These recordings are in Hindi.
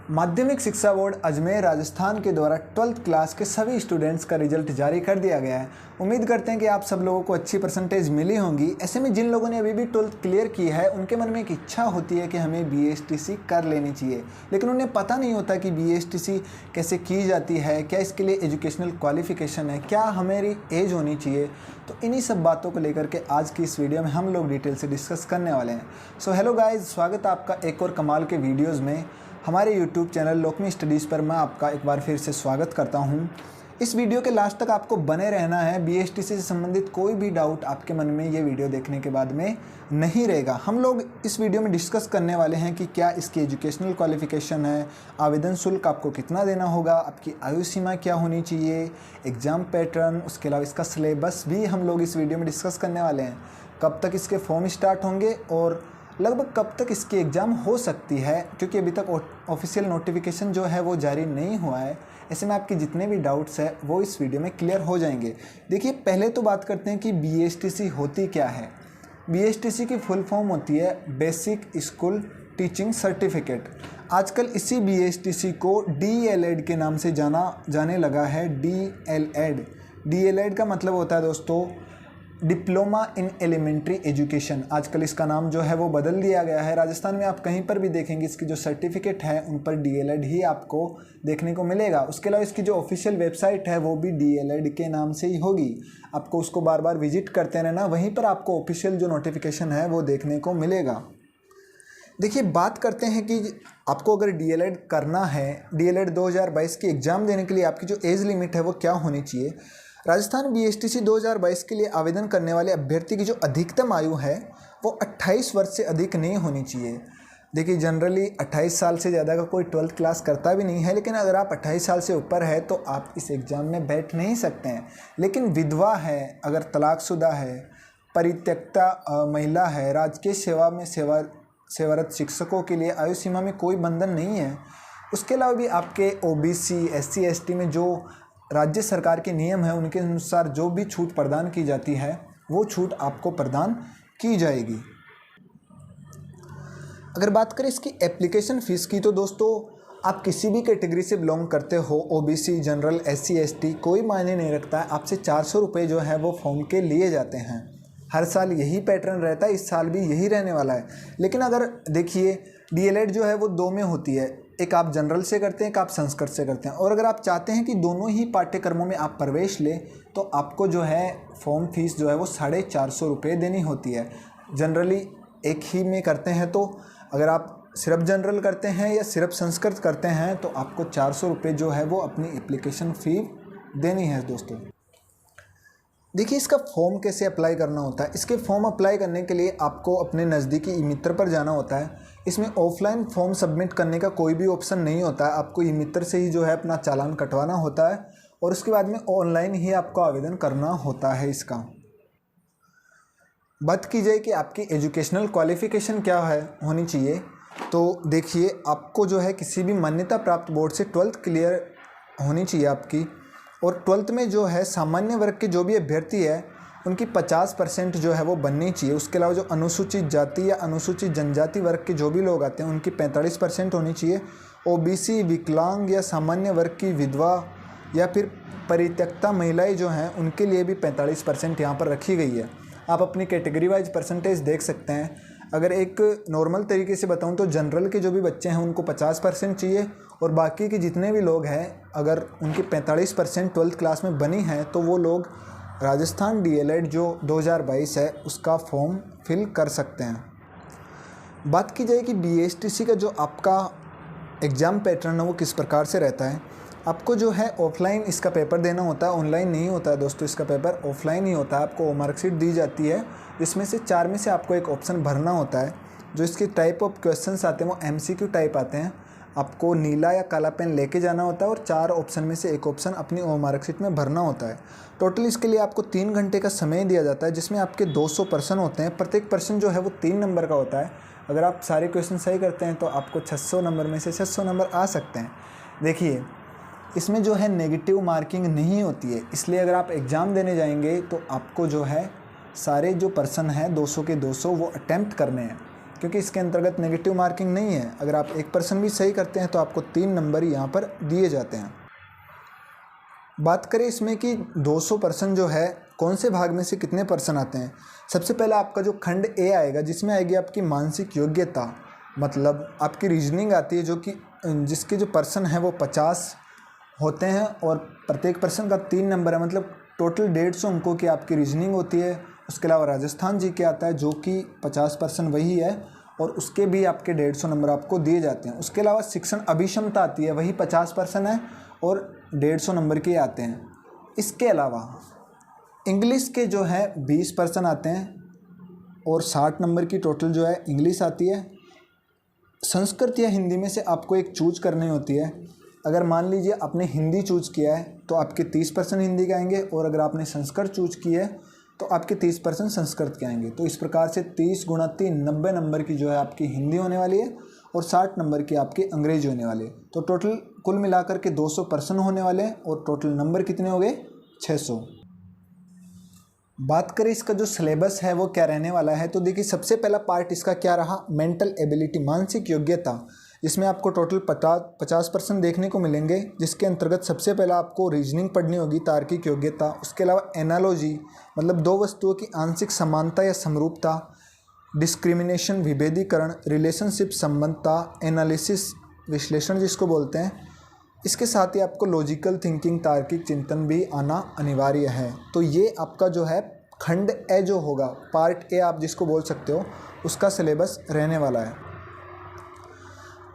माध्यमिक शिक्षा बोर्ड अजमेर राजस्थान के द्वारा 12th क्लास के सभी स्टूडेंट्स का रिजल्ट जारी कर दिया गया है। उम्मीद करते हैं कि आप सब लोगों को अच्छी परसेंटेज मिली होंगी। ऐसे में जिन लोगों ने अभी भी 12th क्लियर की है उनके मन में एक इच्छा होती है कि हमें BSTC कर लेनी चाहिए, लेकिन उन्हें पता नहीं होता कि BSTC कैसे की जाती है, क्या इसके लिए एजुकेशनल क्वालिफिकेशन है, क्या हमारी एज होनी चाहिए। तो इन्हीं सब बातों को लेकर के आज की इस वीडियो में हम लोग डिटेल से डिस्कस करने वाले हैं। सो हेलो गाइज, स्वागत है आपका एक और कमाल के वीडियोज़ में। हमारे YouTube चैनल लोकमी स्टडीज़ पर मैं आपका एक बार फिर से स्वागत करता हूं। इस वीडियो के लास्ट तक आपको बने रहना है। BSTC से संबंधित कोई भी डाउट आपके मन में ये वीडियो देखने के बाद में नहीं रहेगा। हम लोग इस वीडियो में डिस्कस करने वाले हैं कि क्या इसकी एजुकेशनल क्वालिफिकेशन है, आवेदन शुल्क आपको कितना देना होगा, आपकी आयु सीमा क्या होनी चाहिए, एग्ज़ाम पैटर्न, उसके अलावा इसका सिलेबस भी हम लोग इस वीडियो में डिस्कस करने वाले हैं। कब तक इसके फॉर्म स्टार्ट होंगे और लगभग कब तक इसकी एग्ज़ाम हो सकती है, क्योंकि अभी तक ऑफिशियल नोटिफिकेशन जो है वो जारी नहीं हुआ है। ऐसे में आपके जितने भी डाउट्स हैं वो इस वीडियो में क्लियर हो जाएंगे। देखिए, पहले तो बात करते हैं कि BSTC होती क्या है। BSTC की फुल फॉर्म होती है बेसिक स्कूल टीचिंग सर्टिफिकेट। आजकल इसी BSTC को DELED के नाम से जाने लगा है। DELED का मतलब होता है दोस्तों डिप्लोमा इन एलिमेंट्री एजुकेशन। आजकल इसका नाम जो है वो बदल दिया गया है। राजस्थान में आप कहीं पर भी देखेंगे इसकी जो सर्टिफिकेट है उन पर DELED ही आपको देखने को मिलेगा। उसके अलावा इसकी जो ऑफिशियल वेबसाइट है वो भी DELED के नाम से ही होगी। आपको उसको बार बार विजिट करते रहना, वहीं पर आपको ऑफिशियल जो नोटिफिकेशन है वो देखने को मिलेगा। देखिए, बात करते हैं कि आपको अगर DELED करना है, DELED 2022 की एग्ज़ाम देने के लिए आपकी जो एज लिमिट है वो क्या होनी चाहिए। राजस्थान BSTC 2022 के लिए आवेदन करने वाले अभ्यर्थी की जो अधिकतम आयु है वो 28 वर्ष से अधिक नहीं होनी चाहिए। देखिए, जनरली 28 साल से ज़्यादा का कोई 12th क्लास करता भी नहीं है, लेकिन अगर आप 28 साल से ऊपर है तो आप इस एग्ज़ाम में बैठ नहीं सकते हैं। लेकिन विधवा है, अगर तलाकशुदा है, परित्यक्ता महिला है, राजकीय सेवा में सेवारत शिक्षकों के लिए आयु सीमा में कोई बंधन नहीं है। उसके अलावा भी आपके OBC SC ST में जो राज्य सरकार के नियम है उनके अनुसार जो भी छूट प्रदान की जाती है वो छूट आपको प्रदान की जाएगी। अगर बात करें इसकी एप्लीकेशन फ़ीस की तो दोस्तों आप किसी भी कैटेगरी से बिलोंग करते हो, OBC, जनरल, SC ST, कोई मायने नहीं रखता है। आपसे 400 रुपये जो है वो फॉर्म के लिए जाते हैं। हर साल यही पैटर्न रहता है, इस साल भी यही रहने वाला है। लेकिन अगर देखिए, DELED जो है वो दो में होती है, एक आप जनरल से करते हैं, एक आप संस्कृत से करते हैं। और अगर आप चाहते हैं कि दोनों ही पाठ्यक्रमों में आप प्रवेश लें तो आपको जो है फॉर्म फीस जो है वो 450 रुपये देनी होती है। जनरली एक ही में करते हैं तो अगर आप सिर्फ जनरल करते हैं या सिर्फ संस्कृत करते हैं तो आपको 400 रुपये जो है वो अपनी एप्लीकेशन फ़ी देनी है दोस्तों। देखिए, इसका फॉर्म कैसे अप्लाई करना होता है। इसके फॉर्म अप्लाई करने के लिए आपको अपने नज़दीकी ई-मित्र पर जाना होता है। इसमें ऑफलाइन फॉर्म सबमिट करने का कोई भी ऑप्शन नहीं होता है। आपको ई-मित्र से ही जो है अपना चालान कटवाना होता है और उसके बाद में ऑनलाइन ही आपको आवेदन करना होता है। इसका बात की जाए कि आपकी एजुकेशनल क्वालिफ़िकेशन क्या है होनी चाहिए, तो देखिए, आपको जो है किसी भी मान्यता प्राप्त बोर्ड से 12th क्लियर होनी चाहिए आपकी। और 12th में जो है सामान्य वर्ग के जो भी अभ्यर्थी है उनकी 50% जो है वो बननी चाहिए। उसके अलावा जो अनुसूचित जाति या अनुसूचित जनजाति वर्ग के जो भी लोग आते हैं उनकी 45% होनी चाहिए। OBC, विकलांग या सामान्य वर्ग की विधवा या फिर परित्यक्ता महिलाएं जो हैं उनके लिए भी 45% यहाँ पर रखी गई है। आप अपनी कैटेगरी वाइज परसेंटेज देख सकते हैं। अगर एक नॉर्मल तरीके से बताऊं तो जनरल के जो भी बच्चे हैं उनको 50% चाहिए और बाकी के जितने भी लोग हैं अगर उनकी 45% 12th क्लास में बनी है तो वो लोग राजस्थान DELED जो 2022 है उसका फॉर्म फिल कर सकते हैं। बात की जाए कि BSTC का जो आपका एग्ज़ाम पैटर्न है वो किस प्रकार से रहता है। आपको जो है ऑफलाइन इसका पेपर देना होता है, ऑनलाइन नहीं होता है दोस्तों। इसका पेपर ऑफलाइन ही होता है। आपको मार्कशीट दी जाती है, इसमें से 4 में से आपको एक ऑप्शन भरना होता है। जो इसके टाइप ऑफ क्वेश्चंस आते हैं वो MCQ टाइप आते हैं। आपको नीला या काला पेन लेके जाना होता है और 4 ऑप्शन में से एक ऑप्शन अपनी मार्कशीट में भरना होता है। टोटल इसके लिए आपको 3 घंटे का समय दिया जाता है, जिसमें आपके 200 प्रश्न होते हैं। प्रत्येक प्रश्न जो है वो 3 नंबर का होता है। अगर आप सारे क्वेश्चन सही करते हैं तो आपको 600 नंबर में से 600 नंबर आ सकते हैं। देखिए, इसमें जो है नेगेटिव मार्किंग नहीं होती है, इसलिए अगर आप एग्ज़ाम देने जाएंगे तो आपको जो है सारे जो प्रश्न हैं 200 के 200 वो अटैम्प्ट करने हैं। क्योंकि इसके अंतर्गत नेगेटिव मार्किंग नहीं है। अगर आप 1% भी सही करते हैं तो आपको 3 नंबर यहाँ पर दिए जाते हैं। बात करें इसमें कि 200% जो है कौन से भाग में से कितने परसेंट आते हैं। सबसे पहले आपका जो खंड ए आएगा, जिसमें आएगी आपकी मानसिक योग्यता, मतलब आपकी रीजनिंग आती है, जो कि जिसके जो पर्सन है वो 50 होते हैं और प्रत्येक पर्सन का 3 नंबर है, मतलब टोटल 150 अंकों की आपकी रीजनिंग होती है। उसके अलावा राजस्थान जी के आता है जो कि 50% वही है और उसके भी आपके 150 नंबर आपको दिए जाते हैं। उसके अलावा शिक्षण अभिक्षमता आती है, वही 50% है और 150 नंबर के आते हैं। इसके अलावा इंग्लिश के जो है 20% आते हैं और 60 नंबर की टोटल जो है इंग्लिश आती है। संस्कृत या हिंदी में से आपको एक चूज करनी होती है। अगर मान लीजिए आपने हिंदी चूज किया है तो आपके 30% हिंदी के आएंगे और अगर आपने संस्कृत चूज की है तो आपके 30% संस्कृत के आएंगे। तो इस प्रकार से 30 गुणा 3 90 नंबर की जो है आपकी हिंदी होने वाली है और 60 नंबर की आपकी अंग्रेजी होने वाली है। तो टोटल कुल मिलाकर के 200% होने वाले हैं और टोटल नंबर कितने हो गए 600। बात करें इसका जो सिलेबस है वो क्या रहने वाला है, तो देखिए सबसे पहला पार्ट इसका क्या रहा, मेंटल एबिलिटी, मानसिक योग्यता। इसमें आपको टोटल 50% देखने को मिलेंगे, जिसके अंतर्गत सबसे पहला आपको रीजनिंग पढ़नी होगी, तार्किक योग्यता। उसके अलावा एनालॉजी, मतलब दो वस्तुओं की आंशिक समानता या समरूपता, डिस्क्रिमिनेशन विभेदीकरण, रिलेशनशिप संबंधता, एनालिसिस विश्लेषण जिसको बोलते हैं। इसके साथ ही आपको लॉजिकल थिंकिंग, तार्किक चिंतन भी आना अनिवार्य है। तो ये आपका जो है खंड ए जो होगा, पार्ट ए आप जिसको बोल सकते हो, उसका सिलेबस रहने वाला है।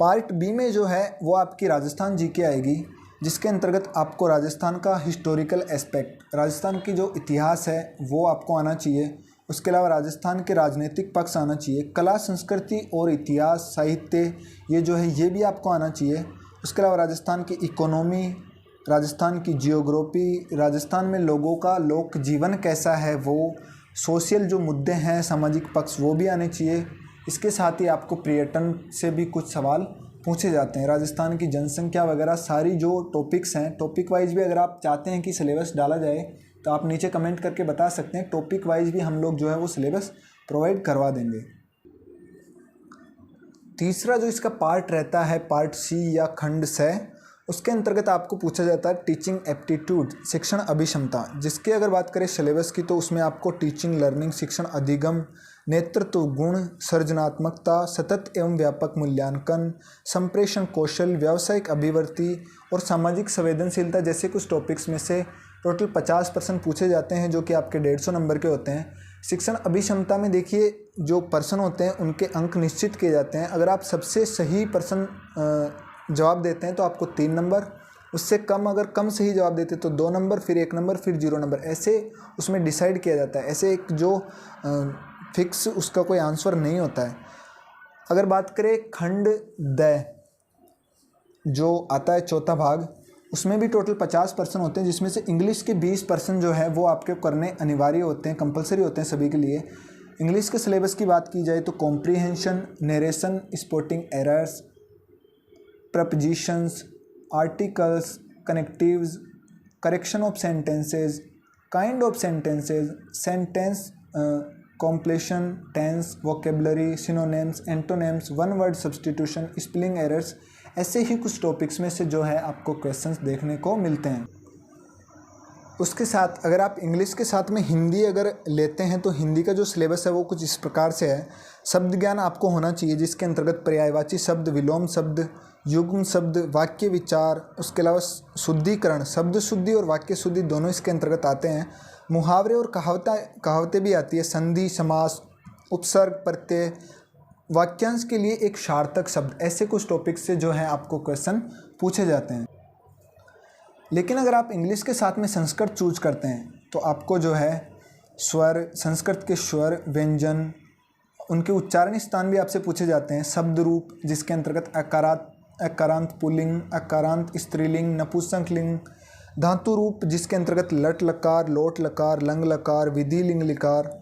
पार्ट बी में जो है वो आपकी राजस्थान जीके आएगी, जिसके अंतर्गत आपको राजस्थान का हिस्टोरिकल एस्पेक्ट, राजस्थान की जो इतिहास है वो आपको आना चाहिए। उसके अलावा राजस्थान के राजनीतिक पक्ष आना चाहिए। कला, संस्कृति और इतिहास, साहित्य, ये जो है ये भी आपको आना चाहिए। उसके अलावा राजस्थान की इकोनॉमी, राजस्थान की जियोग्राफी, राजस्थान में लोगों का लोक जीवन कैसा है, वो सोशल जो मुद्दे हैं, सामाजिक पक्ष, वो भी आने चाहिए। इसके साथ ही आपको पर्यटन से भी कुछ सवाल पूछे जाते हैं, राजस्थान की जनसंख्या वगैरह, सारी जो टॉपिक्स हैं, टॉपिक वाइज भी अगर आप चाहते हैं कि सिलेबस डाला जाए तो आप नीचे कमेंट करके बता सकते हैं। टॉपिक वाइज भी हम लोग जो है वो सिलेबस प्रोवाइड करवा देंगे। तीसरा जो इसका पार्ट रहता है, पार्ट सी या खंड से, उसके अंतर्गत आपको पूछा जाता है टीचिंग एप्टीट्यूड, शिक्षण अभिक्षमता। जिसकी अगर बात करें सिलेबस की तो उसमें आपको टीचिंग, लर्निंग, शिक्षण अधिगम, नेतृत्व गुण, सृजनात्मकता, सतत एवं व्यापक मूल्यांकन, संप्रेषण कौशल, व्यावसायिक अभिवृत्ति और सामाजिक संवेदनशीलता जैसे कुछ टॉपिक्स में से टोटल 50% पूछे जाते हैं, जो कि आपके 150 नंबर के होते हैं। शिक्षण अभिक्षमता में देखिए जो पर्सन होते हैं उनके अंक निश्चित किए जाते हैं। अगर आप सबसे सही पर्सन जवाब देते हैं तो आपको 3 नंबर, उससे कम अगर कम सही जवाब देते तो 2 नंबर, फिर 1 नंबर, फिर 0 नंबर, ऐसे उसमें डिसाइड किया जाता है। ऐसे एक जो फिक्स उसका कोई आंसर नहीं होता है। अगर बात करें खंड द जो आता है चौथा भाग, उसमें भी टोटल 50% होते हैं, जिसमें से इंग्लिश के 20% जो है वो आपके करने अनिवार्य होते हैं, कंपलसरी होते हैं सभी के लिए। इंग्लिश के सिलेबस की बात की जाए तो comprehension, narration, spotting errors, prepositions, articles, connectives, correction of sentences, kind of sentences, sentence completion, tense, vocabulary, synonyms, antonyms, one word substitution, spelling errors, ऐसे ही कुछ टॉपिक्स में से जो है आपको क्वेश्चंस देखने को मिलते हैं। उसके साथ अगर आप इंग्लिश के साथ में हिंदी अगर लेते हैं तो हिंदी का जो सिलेबस है वो कुछ इस प्रकार से है। शब्द ज्ञान आपको होना चाहिए, जिसके अंतर्गत पर्यायवाची शब्द, विलोम शब्द, युग्म शब्द, वाक्य विचार, उसके अलावा शुद्धिकरण, शब्द शुद्धि और वाक्य शुद्धि दोनों इसके अंतर्गत आते हैं। मुहावरे और कहावतें भी आती है, संधि, समास, उपसर्ग, प्रत्यय, वाक्यांश के लिए एक सार्थक शब्द, ऐसे कुछ टॉपिक से जो है आपको क्वेश्चन पूछे जाते हैं। लेकिन अगर आप इंग्लिश के साथ में संस्कृत चूज करते हैं तो आपको जो है स्वर, संस्कृत के स्वर, व्यंजन, उनके उच्चारण स्थान भी आपसे पूछे जाते हैं। शब्द रूप, जिसके अंतर्गत अकारांत पुल्लिंग, अकारांत स्त्रीलिंग, नपुंसकलिंग, धातु रूप, जिसके अंतर्गत लट लकार, लोट लकार, लंग लकार, विधि लिंग लिकार,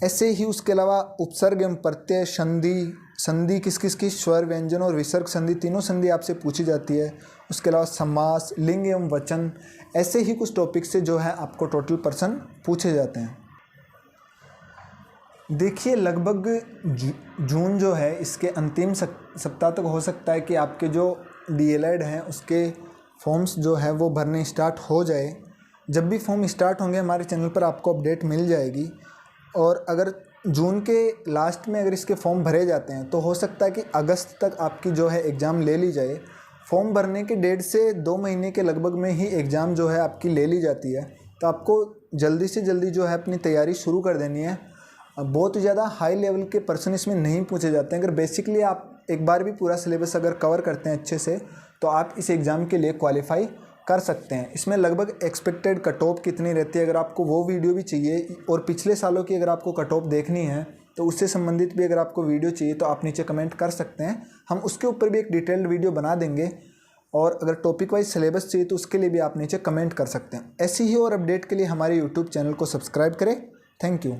ऐसे ही उसके अलावा उपसर्ग एवं प्रत्यय, संधि किस किस की, स्वर, व्यंजन और विसर्ग संधि, तीनों संधि आपसे पूछी जाती है। उसके अलावा समास, लिंग एवं वचन, ऐसे ही कुछ टॉपिक से जो है आपको टोटल पर्सन पूछे जाते हैं। देखिए लगभग जून जो है इसके अंतिम सप्ताह तक हो सकता है कि आपके जो डीएलएड हैं उसके फॉर्म्स जो है वो भरने स्टार्ट हो जाए। जब भी फॉर्म स्टार्ट होंगे हमारे चैनल पर आपको अपडेट मिल जाएगी। और अगर जून के लास्ट में अगर इसके फॉर्म भरे जाते हैं तो हो सकता है कि अगस्त तक आपकी जो है एग्ज़ाम ले ली जाए। फॉर्म भरने के 1.5 से 2 महीने के लगभग में ही एग्ज़ाम जो है आपकी ले ली जाती है। तो आपको जल्दी से जल्दी जो है अपनी तैयारी शुरू कर देनी है। बहुत ज़्यादा हाई लेवल के पर्सन इसमें नहीं पूछे जाते हैं। अगर बेसिकली आप एक बार भी पूरा सिलेबस अगर कवर करते हैं अच्छे से तो आप इस एग्ज़ाम के लिए क्वालिफाई कर सकते हैं। इसमें लगभग एक्सपेक्टेड कट ऑफ कितनी रहती है, अगर आपको वो वीडियो भी चाहिए और पिछले सालों की अगर आपको कट ऑफ देखनी है तो उससे संबंधित भी अगर आपको वीडियो चाहिए तो आप नीचे कमेंट कर सकते हैं। हम उसके ऊपर भी एक डिटेल्ड वीडियो बना देंगे। और अगर टॉपिक वाइज सिलेबस चाहिए तो उसके लिए भी आप नीचे कमेंट कर सकते हैं। ऐसी ही और अपडेट के लिए हमारे यूट्यूब चैनल को सब्सक्राइब करें। Thank you.